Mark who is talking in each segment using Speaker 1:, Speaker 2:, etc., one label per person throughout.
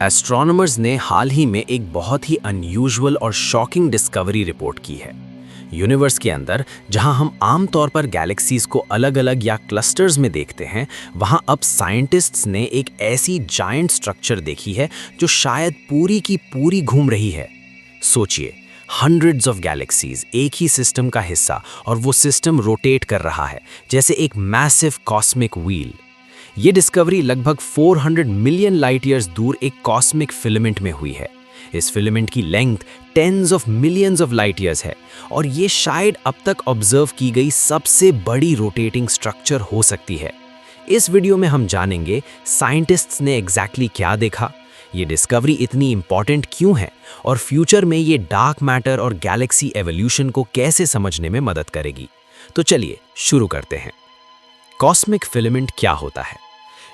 Speaker 1: Astronomers ने हाल ही में एक बहुत ही अनयूजुअल और शॉकिंग डिस्कवरी रिपोर्ट की है। यूनिवर्स के अंदर जहां हम आमतौर पर गैलेक्सीज को अलग-अलग या क्लस्टर्स में देखते हैं, वहां अब साइंटिस्ट्स ने एक ऐसी जायंट स्ट्रक्चर देखी है जो शायद पूरी की पूरी घूम रही है। सोचिए, हंड्रेड्स ऑफ गैलेक्सीज एक ही सिस्टम का हिस्सा, और वो सिस्टम रोटेट कर रहा है जैसे एक मैसिव कॉस्मिक व्हील। ये डिस्कवरी लगभग 400 मिलियन लाइट ईयर्स दूर एक कॉस्मिक फिलामेंट में हुई है। इस फिलामेंट की length tens of millions of light years है, और ये शायद अब तक ऑब्जर्व की गई सबसे बड़ी रोटेटिंग स्ट्रक्चर हो सकती है। इस वीडियो में हम जानेंगे साइंटिस्ट्स ने एग्जैक्टली क्या देखा, ये डिस्कवरी इतनी इंपॉर्टेंट क्यों है, और फ्यूचर में ये डार्क मैटर और गैलेक्सी एवोल्यूशन को कैसे समझने में मदद करेगी। तो चलिए शुरू करते हैं। कॉस्मिक फिलामेंट क्या होता है?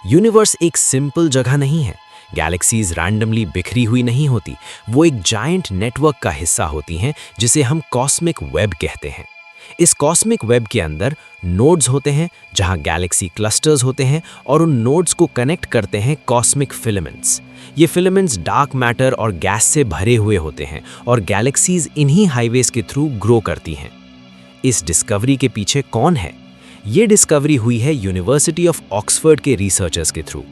Speaker 1: यूनिवर्स एक सिंपल जगह नहीं है। गैलेक्सीज रैंडमली बिखरी हुई नहीं होती, वो एक जायंट नेटवर्क का हिस्सा होती हैं जिसे हम कॉस्मिक वेब कहते हैं। इस कॉस्मिक वेब के अंदर नोड्स होते हैं जहां गैलेक्सी क्लस्टर्स होते हैं, और उन नोड्स को कनेक्ट करते हैं कॉस्मिक फिलामेंट्स। ये फिलामेंट्स डार्क मैटर और गैस से भरे हुए होते हैं, और गैलेक्सीज इन्हीं हाईवेज के थ्रू ग्रो करती हैं। इस डिस्कवरी के पीछे कौन है? ये डिस्कवरी हुई है यूनिवर्सिटी ऑफ ऑक्सफोर्ड के रिसर्चर्स के थ्रू।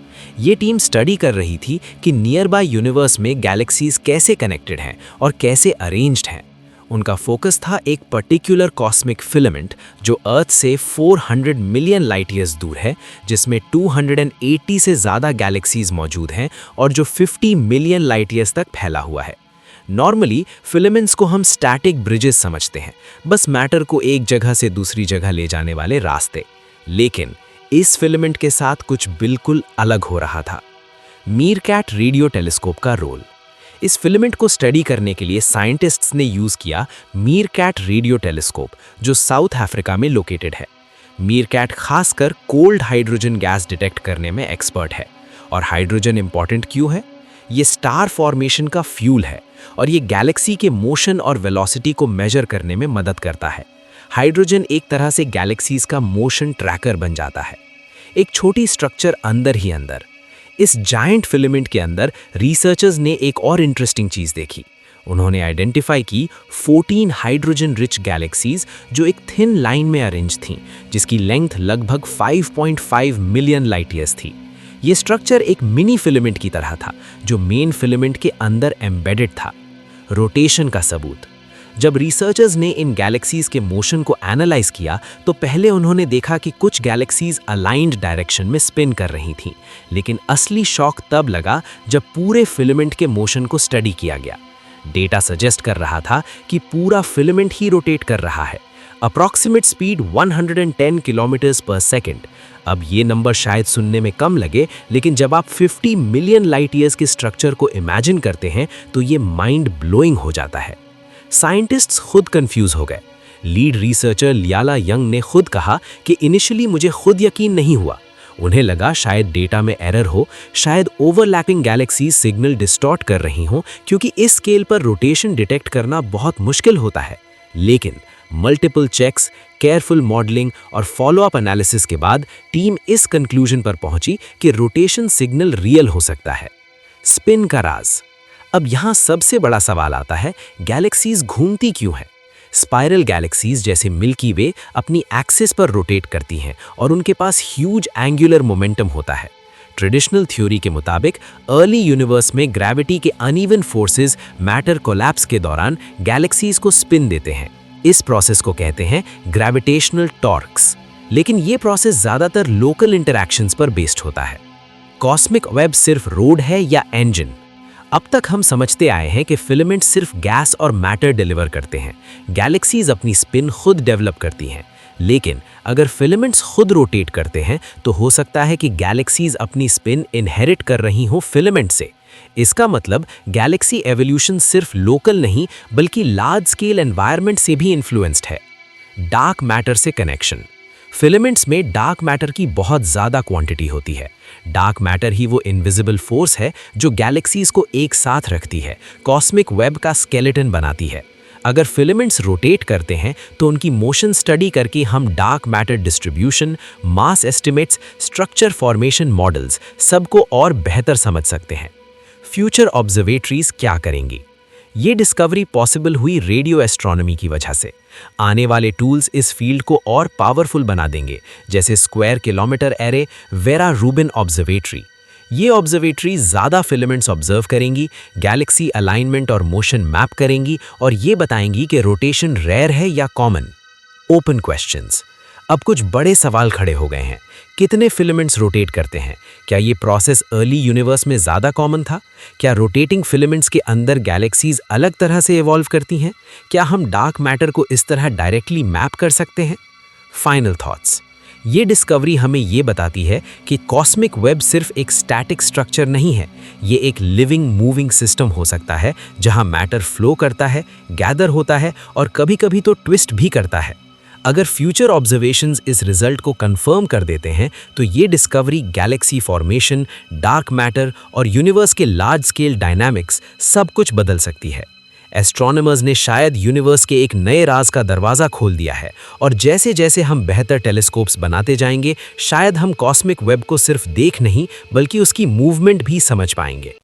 Speaker 1: ये टीम स्टडी कर रही थी कि नियर बाय यूनिवर्स में गैलेक्सीज कैसे कनेक्टेड हैं और कैसे अरेंज्ड हैं। उनका फोकस था एक पर्टिकुलर कॉस्मिक फिलामेंट जो अर्थ से 400 मिलियन लाइट ईयर्स दूर है, जिसमें 280 से ज़्यादा गैलेक्सीज मौजूद हैं और जो 50 मिलियन लाइट ईयर्स तक फैला हुआ है। नॉर्मली फिलामेंट्स को हम स्टैटिक ब्रिजेस समझते हैं, बस मैटर को एक जगह से दूसरी जगह ले जाने वाले रास्ते। लेकिन इस फिलामेंट के साथ कुछ बिल्कुल अलग हो रहा था। मीरकैट रेडियो टेलीस्कोप का रोल। इस फिलामेंट को स्टडी करने के लिए साइंटिस्ट्स ने यूज़ किया मीरकैट रेडियो टेलीस्कोप, जो साउथ अफ्रीका में लोकेटेड है। मीरकैट खासकर कोल्ड हाइड्रोजन गैस डिटेक्ट करने में एक्सपर्ट है। और हाइड्रोजन इंपॉर्टेंट क्यों है? ये स्टार फॉर्मेशन का फ्यूल है, और ये गैलेक्सी के मोशन और वेलोसिटी को मेजर करने में मदद करता है। हाइड्रोजन एक तरह से गैलेक्सीज का मोशन ट्रैकर बन जाता है। एक छोटी स्ट्रक्चर अंदर ही अंदर। इस जायंट फिलामेंट के अंदर रिसर्चर्स ने एक और इंटरेस्टिंग चीज़ देखी। उन्होंने आइडेंटिफाई की 14 हाइड्रोजन रिच गैलेक्सीज जो एक थिन लाइन में अरेंज थीं, जिसकी लेंथ लगभग 5.5 मिलियन लाइट ईयर्स थी। ये स्ट्रक्चर एक मिनी फिलामेंट की तरह था जो मेन फिलामेंट के अंदर एम्बेडेड था। रोटेशन का सबूत। जब रिसर्चर्स ने इन गैलेक्सीज के मोशन को एनालाइज किया, तो पहले उन्होंने देखा कि कुछ गैलेक्सीज अलाइंड डायरेक्शन में स्पिन कर रही थीं, लेकिन असली शॉक तब लगा जब पूरे फिलामेंट के मोशन को स्टडी किया गया। डेटा सजेस्ट कर रहा था कि पूरा फिलामेंट ही रोटेट कर रहा है। अप्रॉक्सीमेट स्पीड 110 किलोमीटर्स पर सेकेंड। अब ये नंबर शायद सुनने में कम लगे, लेकिन जब आप 50 मिलियन लाइट ईयर्स के स्ट्रक्चर को इमेजिन करते हैं तो ये माइंड ब्लोइंग हो जाता है। साइंटिस्ट्स खुद कंफ्यूज हो गए। लीड रिसर्चर लियाला यंग ने खुद कहा कि इनिशियली मुझे खुद यकीन नहीं हुआ। उन्हें लगा शायद डेटा में एरर हो, शायद ओवरलैपिंग गैलेक्सीज सिग्नल डिस्टॉर्ट कर रही हों, क्योंकि इस स्केल पर रोटेशन डिटेक्ट करना बहुत मुश्किल होता है। लेकिन मल्टीपल चेक्स, केयरफुल मॉडलिंग और फॉलोअप एनालिसिस के बाद टीम इस कंक्लूजन पर पहुंची कि रोटेशन सिग्नल रियल हो सकता है। स्पिन का राज। अब यहाँ सबसे बड़ा सवाल आता है, गैलेक्सीज घूमती क्यों हैं? स्पाइरल गैलेक्सीज जैसे मिल्की वे अपनी एक्सिस पर रोटेट करती हैं, और उनके पास ह्यूज एंगुलर मोमेंटम होता है। ट्रेडिशनल थ्योरी के मुताबिक अर्ली यूनिवर्स में ग्रेविटी के अनइवन फोर्सेस मैटर कोलैप्स के दौरान गैलेक्सीज को स्पिन देते हैं। इस प्रोसेस को कहते हैं ग्रेविटेशनल टॉर्क्स। लेकिन ये प्रोसेस ज़्यादातर लोकल इंटरैक्शंस पर बेस्ड होता है। कॉस्मिक वेब सिर्फ रोड है या इंजन? अब तक हम समझते आए हैं कि फिलामेंट सिर्फ गैस और मैटर डिलीवर करते हैं। गैलेक्सीज अपनी स्पिन खुद डेवलप करती हैं। लेकिन अगर फिलामेंट्स खुद रोटेट करते हैं, तो हो सकता है कि गैलेक्सीज अपनी स्पिन इनहेरिट कर रही हों फिलामेंट से। इसका मतलब गैलेक्सी एवोल्यूशन सिर्फ लोकल नहीं, बल्कि लार्ज स्केल एनवायरनमेंट से भी इन्फ्लुएंस्ड है। डार्क मैटर से कनेक्शन। फिलामेंट्स में डार्क मैटर की बहुत ज़्यादा क्वांटिटी होती है। डार्क मैटर ही वो इनविजिबल फोर्स है जो गैलेक्सीज को एक साथ रखती है, कॉस्मिक वेब का स्केलेटन बनाती है। अगर फिलामेंट्स रोटेट करते हैं, तो उनकी मोशन स्टडी करके हम डार्क मैटर डिस्ट्रीब्यूशन, मास एस्टिमेट्स, स्ट्रक्चर फॉर्मेशन मॉडल्स सबको और बेहतर समझ सकते हैं। फ्यूचर ऑब्जर्वेटरीज क्या करेंगी? ये डिस्कवरी पॉसिबल हुई रेडियो एस्ट्रोनॉमी की वजह से। आने वाले टूल्स इस फील्ड को और पावरफुल बना देंगे, जैसे square kilometre array vera Rubin observatory. ये ऑब्जर्वेटरी ज़्यादा फिलामेंट्स ऑब्जर्व करेंगी, गैलेक्सी अलाइनमेंट और मोशन मैप करेंगी और ये बताएंगी कि रोटेशन रेयर है या कॉमन। Open questions. अब कुछ बड़े सवाल खड़े हो गए हैं। कितने फिलामेंट्स रोटेट करते हैं? क्या ये प्रोसेस अर्ली यूनिवर्स में ज़्यादा कॉमन था? क्या रोटेटिंग फिलामेंट्स के अंदर गैलेक्सीज अलग तरह से इवॉल्व करती हैं? क्या हम डार्क मैटर को इस तरह डायरेक्टली मैप कर सकते हैं? Final thoughts. ये डिस्कवरी हमें ये बताती है कि कॉस्मिक वेब सिर्फ एक स्टैटिक स्ट्रक्चर नहीं है, ये एक लिविंग मूविंग सिस्टम हो सकता है जहां मैटर फ्लो करता है, गैदर होता है और कभी-कभी तो ट्विस्ट भी करता है। अगर फ्यूचर ऑब्जर्वेशंस इस रिजल्ट को कंफर्म कर देते हैं तो ये discovery Galaxy formation, dark matter और यूनिवर्स के लार्ज स्केल डायनामिक्स सब कुछ बदल सकती है। एस्ट्रोनॉमर्स ने शायद यूनिवर्स के एक नए राज का दरवाज़ा खोल दिया है और जैसे जैसे हम बेहतर टेलीस्कोप्स बनाते जाएंगे, शायद हम कॉस्मिक वेब को सिर्फ देख नहीं बल्कि उसकी मूवमेंट भी समझ पाएंगे।